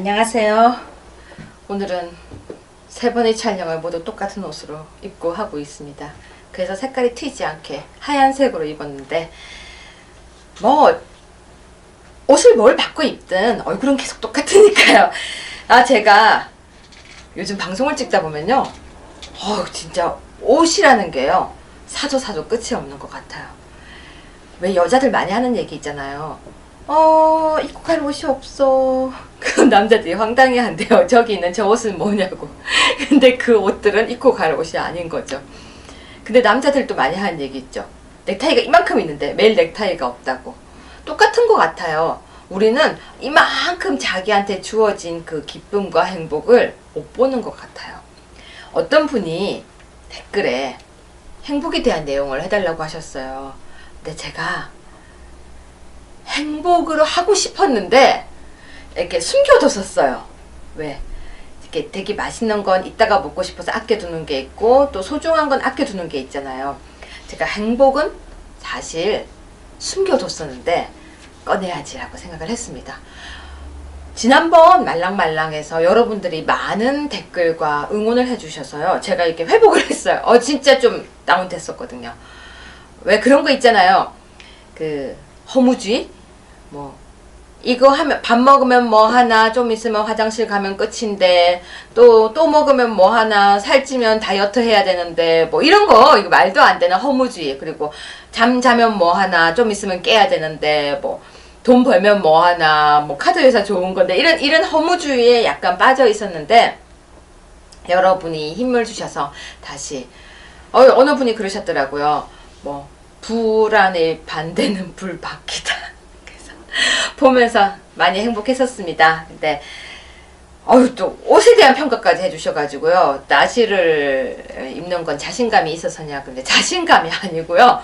안녕하세요. 오늘은 세 번의 촬영을 모두 똑같은 옷으로 입고 하고 있습니다. 그래서 색깔이 튀지 않게 하얀색으로 입었는데 뭐 옷을 뭘 바꿔 입든 얼굴은 계속 똑같으니까요. 제가 요즘 방송을 찍다 보면요, 진짜 옷이라는 게요, 사줘 끝이 없는 것 같아요. 왜 여자들 많이 하는 얘기 있잖아요. 입고 갈 옷이 없어. 그럼 남자들이 황당해 한대요. 저기 있는 저 옷은 뭐냐고. 근데 그 옷들은 입고 갈 옷이 아닌 거죠. 근데 남자들도 많이 하는 얘기 있죠. 넥타이가 이만큼 있는데 매일 넥타이가 없다고. 똑같은 것 같아요. 우리는 이만큼 자기한테 주어진 그 기쁨과 행복을 못 보는 것 같아요. 어떤 분이 댓글에 행복에 대한 내용을 해달라고 하셨어요. 근데 제가 행복으로 하고 싶었는데 이렇게 숨겨뒀었어요. 왜? 이렇게 되게 맛있는 건 이따가 먹고 싶어서 아껴두는 게 있고, 또 소중한 건 아껴두는 게 있잖아요. 제가 행복은 사실 숨겨뒀었는데 꺼내야지라고 생각을 했습니다. 지난번 말랑말랑에서 여러분들이 많은 댓글과 응원을 해주셔서요, 제가 이렇게 회복을 했어요. 진짜 좀 다운됐었거든요. 왜 그런 거 있잖아요. 그 허무주의? 뭐 이거 하면 밥 먹으면 뭐 하나, 좀 있으면 화장실 가면 끝인데, 또 먹으면 뭐 하나, 살찌면 다이어트 해야 되는데, 뭐 이런 거, 이거 말도 안 되는 허무주의. 그리고 자면 뭐 하나, 좀 있으면 깨야 되는데, 뭐 돈 벌면 뭐 하나, 뭐 카드 회사 좋은 건데, 이런 허무주의에 약간 빠져 있었는데, 여러분이 힘을 주셔서 다시 어느 분이 그러셨더라고요. 뭐 불안의 반대는 불바뀌다. 그래서 보면서 많이 행복했었습니다. 근데 또 옷에 대한 평가까지 해주셔가지고요, 나시를 입는 건 자신감이 있어서냐? 근데 자신감이 아니고요,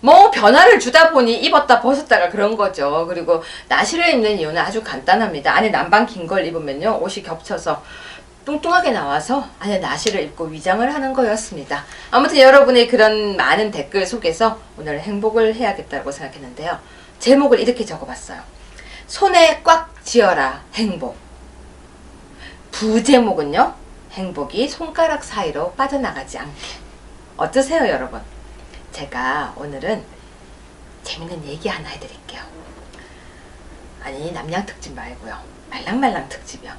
뭐 변화를 주다 보니 입었다 벗었다가 그런 거죠. 그리고 나시를 입는 이유는 아주 간단합니다. 안에 남방 긴 걸 입으면요, 옷이 겹쳐서 뚱뚱하게 나와서 안에 나시를 입고 위장을 하는 거였습니다. 아무튼 여러분의 그런 많은 댓글 속에서 오늘 행복을 해야겠다고 생각했는데요, 제목을 이렇게 적어봤어요. 손에 꽉 쥐어라 행복. 부제목은요, 행복이 손가락 사이로 빠져나가지 않게. 어떠세요 여러분? 제가 오늘은 재밌는 얘기 하나 해드릴게요. 아니, 남양 특집 말고요, 말랑말랑 특집이요.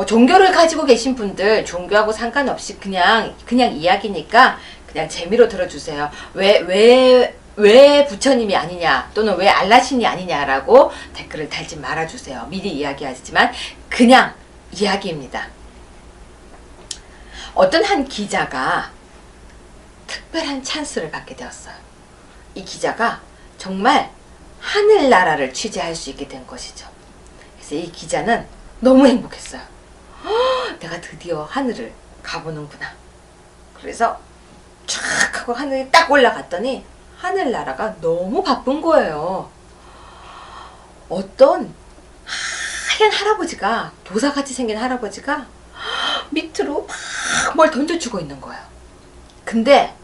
종교를 가지고 계신 분들, 종교하고 상관없이 그냥 이야기니까 그냥 재미로 들어주세요. 왜 부처님이 아니냐, 또는 왜 알라신이 아니냐라고 댓글을 달지 말아주세요. 미리 이야기하지만 그냥 이야기입니다. 어떤 한 기자가 특별한 찬스를 받게 되었어요. 이 기자가 정말 하늘나라를 취재할 수 있게 된 것이죠. 그래서 이 기자는 너무 행복했어요. 내가 드디어 하늘을 가보는구나. 그래서 쫙 하고 하늘에 딱 올라갔더니 하늘나라가 너무 바쁜 거예요. 어떤 하얀 할아버지가, 도사같이 생긴 할아버지가 밑으로 막 뭘 던져주고 있는 거예요. 근데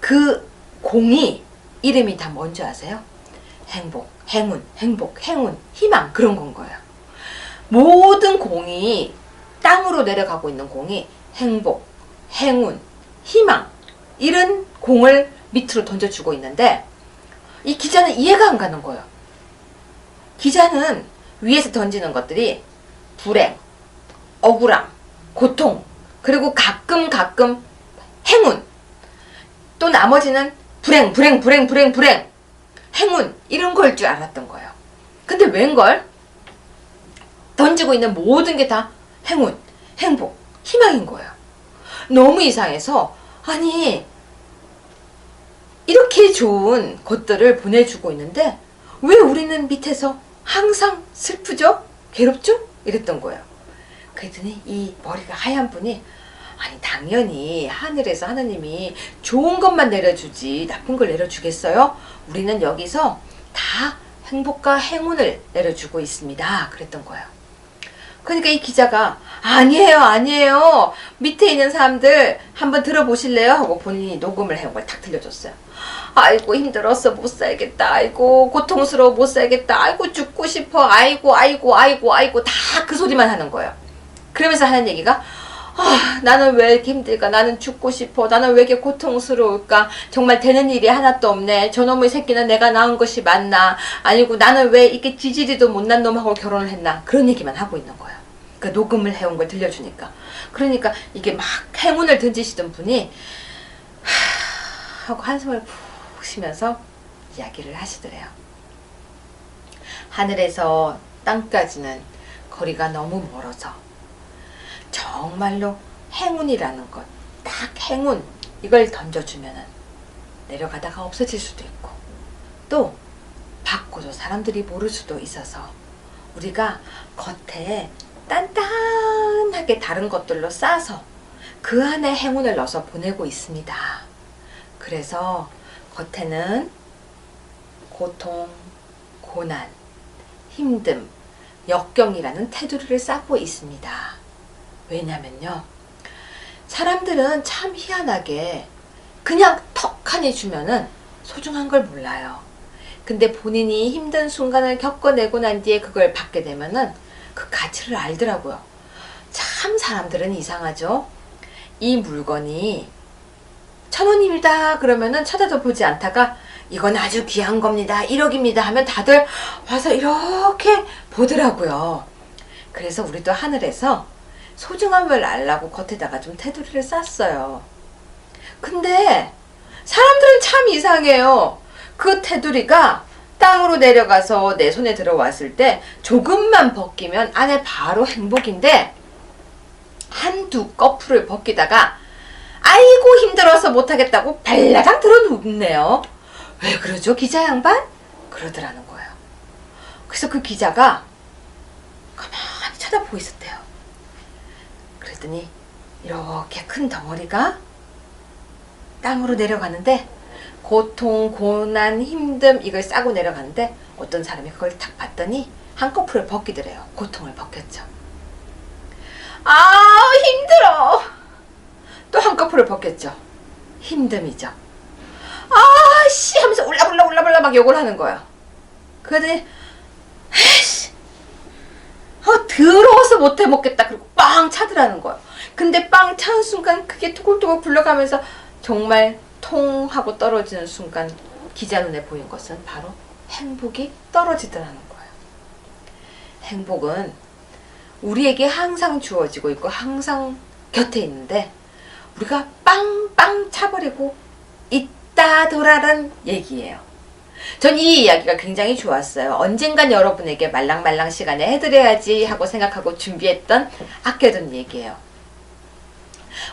그 공이 이름이 다 뭔지 아세요? 행복, 행운, 희망, 그런 건 거예요. 모든 공이, 땅으로 내려가고 있는 공이 행복, 행운, 희망, 이런 공을 밑으로 던져주고 있는데, 이 기자는 이해가 안 가는 거예요. 기자는 위에서 던지는 것들이 불행, 억울함, 고통, 그리고 가끔 행운, 또 나머지는 불행, 행운, 이런 걸 줄 알았던 거예요. 근데 웬걸? 던지고 있는 모든 게 다 행운, 행복, 희망인 거예요. 너무 이상해서, 아니, 이렇게 좋은 것들을 보내주고 있는데 왜 우리는 밑에서 항상 슬프죠? 괴롭죠? 이랬던 거예요. 그랬더니 이 머리가 하얀 분이, 아니 당연히 하늘에서 하느님이 좋은 것만 내려주지 나쁜 걸 내려주겠어요? 우리는 여기서 다 행복과 행운을 내려주고 있습니다. 그랬던 거예요. 그러니까 이 기자가 아니에요. 밑에 있는 사람들 한번 들어보실래요? 하고 본인이 녹음을 해온 걸 탁 들려줬어요. 아이고 힘들었어 못 살겠다. 아이고 고통스러워 못 살겠다. 아이고 죽고 싶어. 아이고 아이고 아이고 아이고 다 그 소리만 하는 거예요. 그러면서 하는 얘기가 나는 왜 이렇게 힘들까? 나는 죽고 싶어. 나는 왜 이렇게 고통스러울까? 정말 되는 일이 하나도 없네. 저놈의 새끼는 내가 낳은 것이 맞나? 아니고 나는 왜 이렇게 지지리도 못난 놈하고 결혼을 했나? 그런 얘기만 하고 있는 거예요. 그러니까 녹음을 해온 걸 들려주니까. 그러니까 이게 막 행운을 던지시던 분이 하고 한숨을 푹 쉬면서 이야기를 하시더래요. 하늘에서 땅까지는 거리가 너무 멀어서 정말로 행운이라는 것, 딱 행운 이걸 던져주면은 내려가다가 없어질 수도 있고 또 받고도 사람들이 모를 수도 있어서 우리가 겉에 단단하게 다른 것들로 싸서 그 안에 행운을 넣어서 보내고 있습니다. 그래서 겉에는 고통, 고난, 힘듦, 역경이라는 테두리를 쌓고 있습니다. 왜냐면요, 사람들은 참 희한하게 그냥 턱하니 주면은 소중한 걸 몰라요. 근데 본인이 힘든 순간을 겪어내고 난 뒤에 그걸 받게 되면은 그 가치를 알더라고요. 참 사람들은 이상하죠. 이 물건이 1,000원입니다 그러면은 쳐다도 보지 않다가 이건 아주 귀한 겁니다 1억입니다 하면 다들 와서 이렇게 보더라고요. 그래서 우리도 하늘에서 소중함을 알라고 겉에다가 좀 테두리를 쌌어요. 근데 사람들은 참 이상해요. 그 테두리가 땅으로 내려가서 내 손에 들어왔을 때 조금만 벗기면 안에 바로 행복인데 한두 꺼풀을 벗기다가 아이고 힘들어서 못하겠다고 발라당 들어눕네요. 왜 그러죠 기자 양반? 그러더라는 거예요. 그래서 그 기자가 가만히 쳐다보고 있었대요. 그랬더니 이렇게 큰 덩어리가 땅으로 내려가는데 고통, 고난, 힘듦 이걸 싸고 내려가는데 어떤 사람이 그걸 탁 봤더니 한꺼풀을 벗기더래요. 고통을 벗겼죠. 아 힘들어. 또 한꺼풀을 벗겼죠. 힘듦이죠. 아씨 하면서 울라불라 막 욕을 하는 거예요. 그러더니 에이씨 더러워서 못해 먹겠다. 그리고 빵 차더라는 거예요. 근데 빵 차는 순간 그게 토글토글 굴러가면서 정말 통 하고 떨어지는 순간 기자 눈에 보인 것은 바로 행복이 떨어지더라는 거예요. 행복은 우리에게 항상 주어지고 있고 항상 곁에 있는데 우리가 빵빵 차버리고 있다더라는 얘기예요. 전 이 이야기가 굉장히 좋았어요. 언젠간 여러분에게 말랑말랑 시간에 해드려야지 하고 생각하고 준비했던 아껴둔 얘기예요.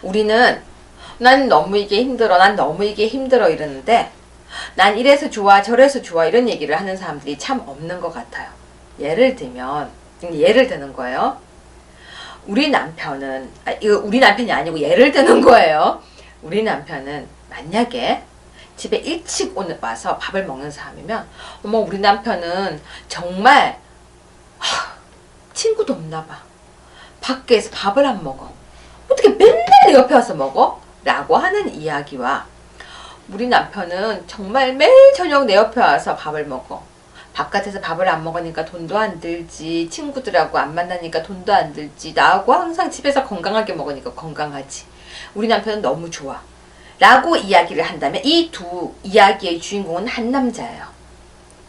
우리는 난 너무 이게 힘들어, 난 너무 이게 힘들어 이러는데 난 이래서 좋아 저래서 좋아 이런 얘기를 하는 사람들이 참 없는 것 같아요. 예를 들면 예를 드는 거예요. 우리 남편은 이거 우리 남편이 아니고 예를 드는 거예요. 우리 남편은 만약에 집에 일찍 와서 밥을 먹는 사람이면 어머 우리 남편은 정말 친구도 없나 봐. 밖에서 밥을 안 먹어. 어떻게 맨날 내 옆에 와서 먹어? 라고 하는 이야기와 우리 남편은 정말 매일 저녁 내 옆에 와서 밥을 먹어. 바깥에서 밥을 안 먹으니까 돈도 안 들지. 친구들하고 안 만나니까 돈도 안 들지. 나하고 항상 집에서 건강하게 먹으니까 건강하지. 우리 남편은 너무 좋아. 라고 이야기를 한다면 이 두 이야기의 주인공은 한 남자예요.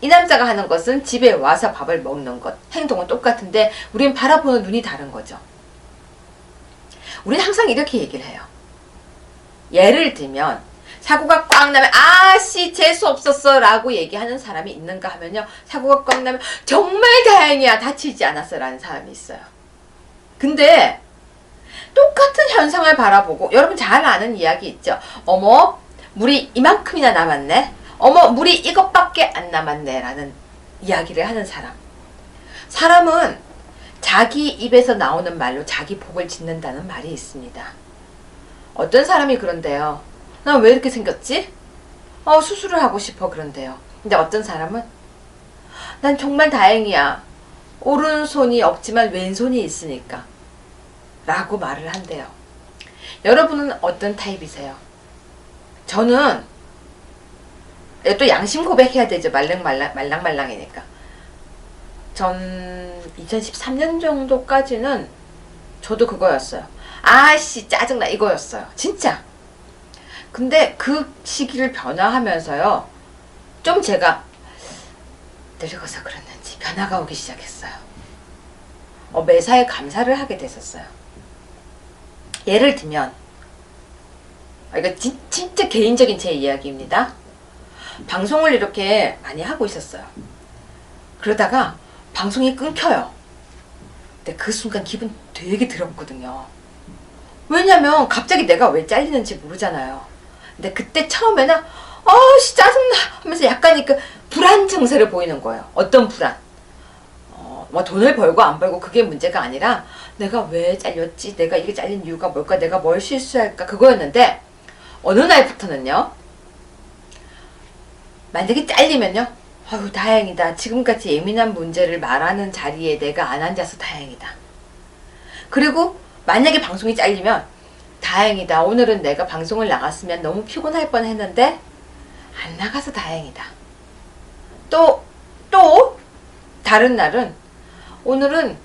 이 남자가 하는 것은 집에 와서 밥을 먹는 것. 행동은 똑같은데 우린 바라보는 눈이 다른 거죠. 우린 항상 이렇게 얘기를 해요. 예를 들면 사고가 꽉 나면 아씨 재수 없었어 라고 얘기하는 사람이 있는가 하면요. 사고가 꽉 나면 정말 다행이야 다치지 않았어 라는 사람이 있어요. 근데 똑같은 현상을 바라보고 여러분 잘 아는 이야기 있죠. 어머 물이 이만큼이나 남았네. 어머 물이 이것밖에 안 남았네 라는 이야기를 하는 사람. 사람은 자기 입에서 나오는 말로 자기 복을 짓는다는 말이 있습니다. 어떤 사람이 그런데요. 난 왜 이렇게 생겼지? 수술을 하고 싶어 그런데요. 근데 어떤 사람은 난 정말 다행이야. 오른손이 없지만 왼손이 있으니까 라고 말을 한대요. 여러분은 어떤 타입이세요? 저는 또 양심 고백해야 되죠. 말랑말랑이니까. 전 2013년 정도까지는 저도 그거였어요. 아씨 짜증나 이거였어요. 진짜. 근데 그 시기를 변화하면서요. 좀 제가 늙어서 그랬는지 변화가 오기 시작했어요. 매사에 감사를 하게 됐었어요. 예를 들면 이거 진짜 개인적인 제 이야기입니다. 방송을 이렇게 많이 하고 있었어요. 그러다가 방송이 끊겨요. 근데 그 순간 기분 되게 더럽거든요. 왜냐면 갑자기 내가 왜 잘리는지 모르잖아요. 근데 그때 처음에는 씨 짜증나 하면서 약간 그 불안 증세를 보이는 거예요. 어떤 불안? 뭐 돈을 벌고 안 벌고 그게 문제가 아니라 내가 왜 잘렸지? 내가 이게 잘린 이유가 뭘까? 내가 뭘 실수할까? 그거였는데 어느 날부터는요. 만약에 잘리면요. 아유 다행이다. 지금까지 예민한 문제를 말하는 자리에 내가 안 앉아서 다행이다. 그리고 만약에 방송이 잘리면 다행이다. 오늘은 내가 방송을 나갔으면 너무 피곤할 뻔했는데 안 나가서 다행이다. 또 다른 날은 오늘은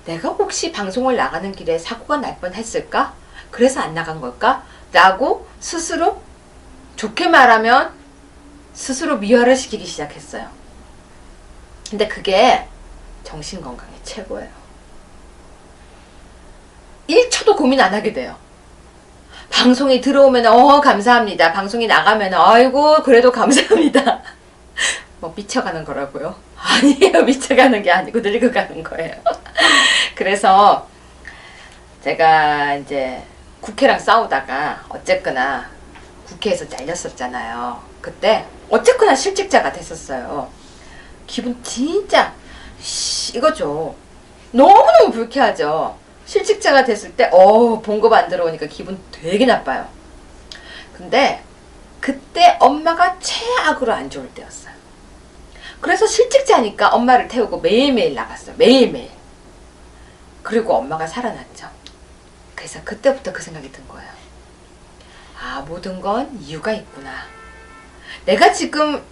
내가 혹시 방송을 나가는 길에 사고가 날 뻔했을까? 그래서 안 나간 걸까? 라고 스스로 좋게 말하면 스스로 미화를 시키기 시작했어요. 근데 그게 정신건강에 최고예요. 1초도 고민 안 하게 돼요. 방송이 들어오면 감사합니다. 방송이 나가면 아이고 그래도 감사합니다. 뭐 미쳐가는 거라고요? 아니에요. 미쳐가는 게 아니고 늙어가는 거예요. 그래서 제가 이제 국회랑 싸우다가 어쨌거나 국회에서 잘렸었잖아요. 그때 어쨌거나 실직자가 됐었어요. 기분 진짜 이거죠. 너무너무 불쾌하죠. 실직자가 됐을 때 봉급 안 들어오니까 기분 되게 나빠요. 근데 그때 엄마가 최악으로 안 좋을 때였어요. 그래서 실직자니까 엄마를 태우고 매일매일 나갔어요. 매일매일. 그리고 엄마가 살아났죠. 그래서 그때부터 그 생각이 든 거예요. 아, 모든 건 이유가 있구나. 내가 지금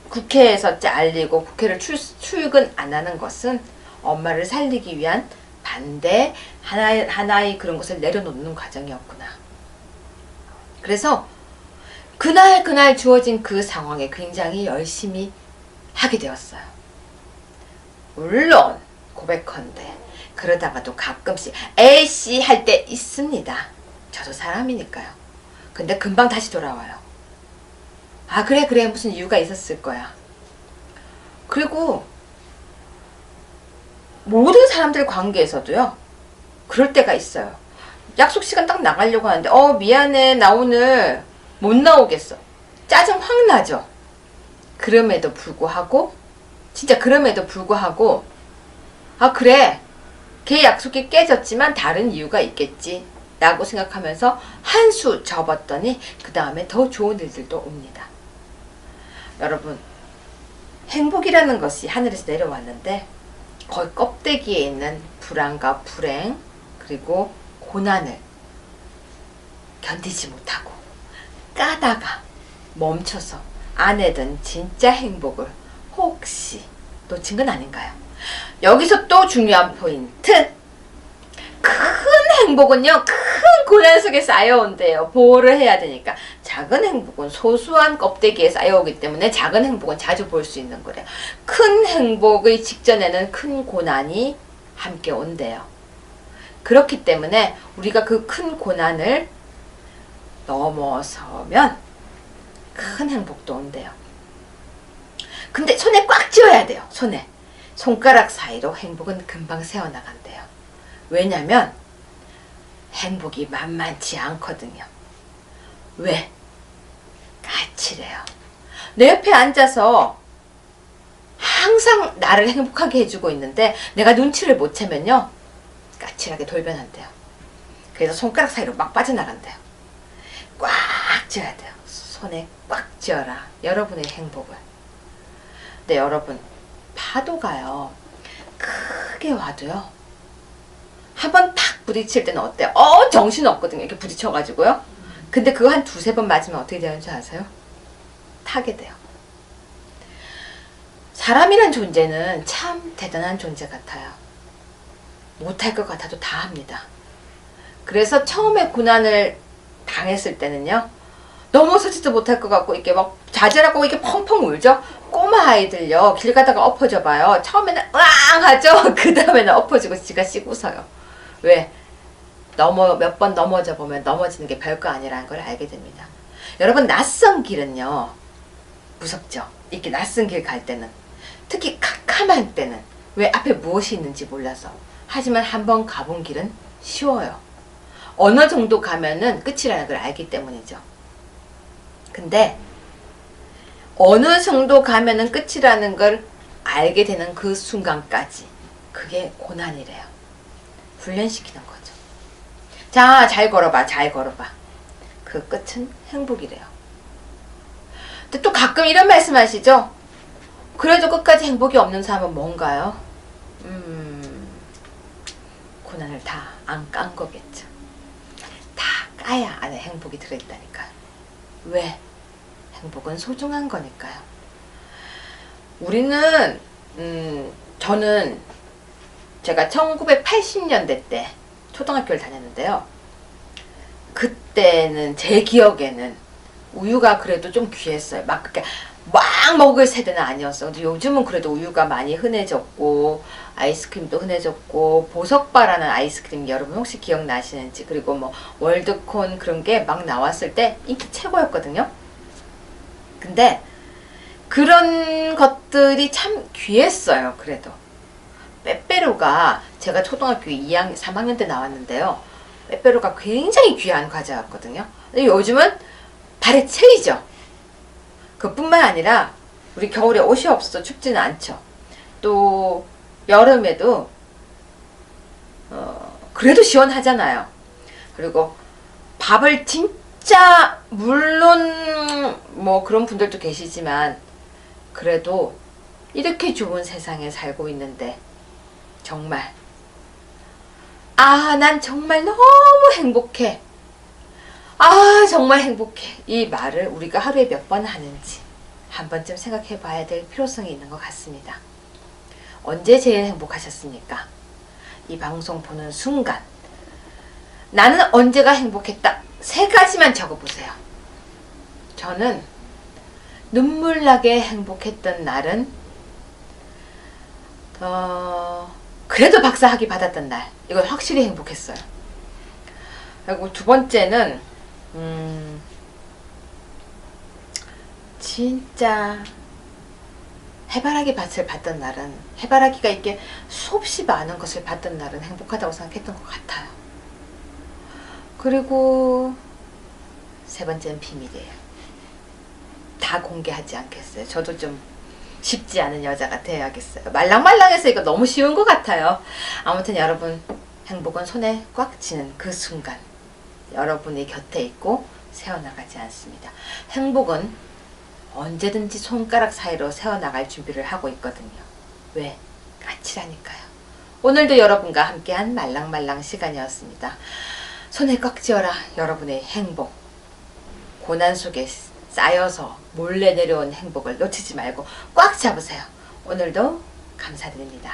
국회에서 잘리고 국회를 출근 안 하는 것은 엄마를 살리기 위한 반대 하나의 그런 것을 내려놓는 과정이었구나. 그래서 그날 주어진 그 상황에 굉장히 열심히 하게 되었어요. 물론 고백컨대 그러다가도 가끔씩 에이씨 할 때 있습니다. 저도 사람이니까요. 근데 금방 다시 돌아와요. 아 그래 무슨 이유가 있었을 거야. 그리고 모든 사람들 관계에서도요. 그럴 때가 있어요. 약속 시간 딱 나가려고 하는데 미안해 나 오늘 못 나오겠어. 짜증 확 나죠. 그럼에도 불구하고 아 그래 걔 약속이 깨졌지만 다른 이유가 있겠지 라고 생각하면서 한 수 접었더니 그 다음에 더 좋은 일들도 옵니다. 여러분 행복이라는 것이 하늘에서 내려왔는데 거의 껍데기에 있는 불안과 불행 그리고 고난을 견디지 못하고 까다가 멈춰서 안에 든 진짜 행복을 혹시 놓친 건 아닌가요? 여기서 또 중요한 포인트. 큰 행복은요. 큰 고난 속에 쌓여온대요. 보호를 해야 되니까. 작은 행복은 소소한 껍데기에 쌓여오기 때문에 작은 행복은 자주 볼 수 있는 거래요. 큰 행복의 직전에는 큰 고난이 함께 온대요. 그렇기 때문에 우리가 그 큰 고난을 넘어서면 큰 행복도 온대요. 근데 손에 꽉 쥐어야 돼요. 손가락 사이로 행복은 금방 새어나간대요. 왜냐면 행복이 만만치 않거든요. 왜? 까칠해요. 내 옆에 앉아서 항상 나를 행복하게 해주고 있는데 내가 눈치를 못 채면요. 까칠하게 돌변한대요. 그래서 손가락 사이로 막 빠져나간대요. 꽉 쥐어야 돼요. 손에 꽉 쥐어라. 여러분의 행복을. 근데 여러분 파도가요. 크게 와도요. 한번 탁 부딪힐 때는 어때요? 정신없거든요. 이렇게 부딪혀가지고요. 근데 그거 한 두세 번 맞으면 어떻게 되는지 아세요? 타게 돼요. 사람이란 존재는 참 대단한 존재 같아요. 못할 것 같아도 다 합니다. 그래서 처음에 고난을 당했을 때는요, 넘어서지도 못할 것 같고 이렇게 막 자제라고 이렇게 펑펑 울죠. 꼬마 아이들요, 길 가다가 엎어져 봐요. 처음에는 으앙 하죠. 그 다음에는 엎어지고 지가 씩 웃어요. 왜? 몇 번 넘어져 보면 넘어지는 게 별거 아니라는 걸 알게 됩니다. 여러분, 낯선 길은요 무섭죠. 이렇게 낯선 길 갈 때는, 특히 캄캄한 때는, 왜? 앞에 무엇이 있는지 몰라서. 하지만 한번 가본 길은 쉬워요. 어느 정도 가면은 끝이라는 걸 알기 때문이죠. 근데 어느 정도 가면은 끝이라는 걸 알게 되는 그 순간까지, 그게 고난이래요. 훈련시키는 거죠. 자, 잘 걸어봐, 잘 걸어봐. 그 끝은 행복이래요. 근데 또 가끔 이런 말씀 하시죠? 그래도 끝까지 행복이 없는 사람은 뭔가요? 고난을 다 안 깐 거겠죠. 다 까야 안에 행복이 들어있다니까요. 왜? 행복은 소중한 거니까요. 우리는 저는 제가 1980년대 때 초등학교를 다녔는데요. 그때는 제 기억에는 우유가 그래도 좀 귀했어요. 막 그렇게 막 먹을 세대는 아니었어. 근데 요즘은 그래도 우유가 많이 흔해졌고, 아이스크림도 흔해졌고, 보석바라는 아이스크림 여러분 혹시 기억나시는지, 그리고 뭐 월드콘 그런 게 막 나왔을 때 인기 최고였거든요. 근데 그런 것들이 참 귀했어요. 그래도 빼빼로가, 제가 초등학교 2학년, 3학년 때 나왔는데요. 빼빼로가 굉장히 귀한 과자였거든요. 근데 요즘은 발에 채이죠. 그뿐만 아니라 우리 겨울에 옷이 없어서 춥지는 않죠. 또 여름에도 그래도 시원하잖아요. 그리고 밥을 진짜, 물론 뭐 그런 분들도 계시지만 그래도 이렇게 좋은 세상에 살고 있는데 정말 난 정말 너무 행복해, 정말 행복해, 이 말을 우리가 하루에 몇 번 하는지 한 번쯤 생각해 봐야 될 필요성이 있는 것 같습니다. 언제 제일 행복하셨습니까? 이 방송 보는 순간 나는 언제가 행복했다, 3가지만 적어보세요. 저는 눈물나게 행복했던 날은 그래도 박사학위 받았던 날, 이건 확실히 행복했어요. 그리고 2번째는 진짜 해바라기 밭을 봤던 날은, 해바라기가 이렇게 수없이 많은 것을 봤던 날은 행복하다고 생각했던 것 같아요. 그리고 3번째는 비밀이에요. 다 공개하지 않겠어요. 저도 좀 쉽지 않은 여자가 돼야겠어요. 말랑말랑해서 이거 너무 쉬운 것 같아요. 아무튼 여러분, 행복은 손에 꽉 쥐는 그 순간 여러분의 곁에 있고 새어나가지 않습니다. 행복은 언제든지 손가락 사이로 새어나갈 준비를 하고 있거든요. 왜? 까칠하니까요. 오늘도 여러분과 함께한 말랑말랑 시간이었습니다. 손에 꽉 쥐어라, 여러분의 행복. 고난 속에 쌓여서 몰래 내려온 행복을 놓치지 말고 꽉 잡으세요. 오늘도 감사드립니다.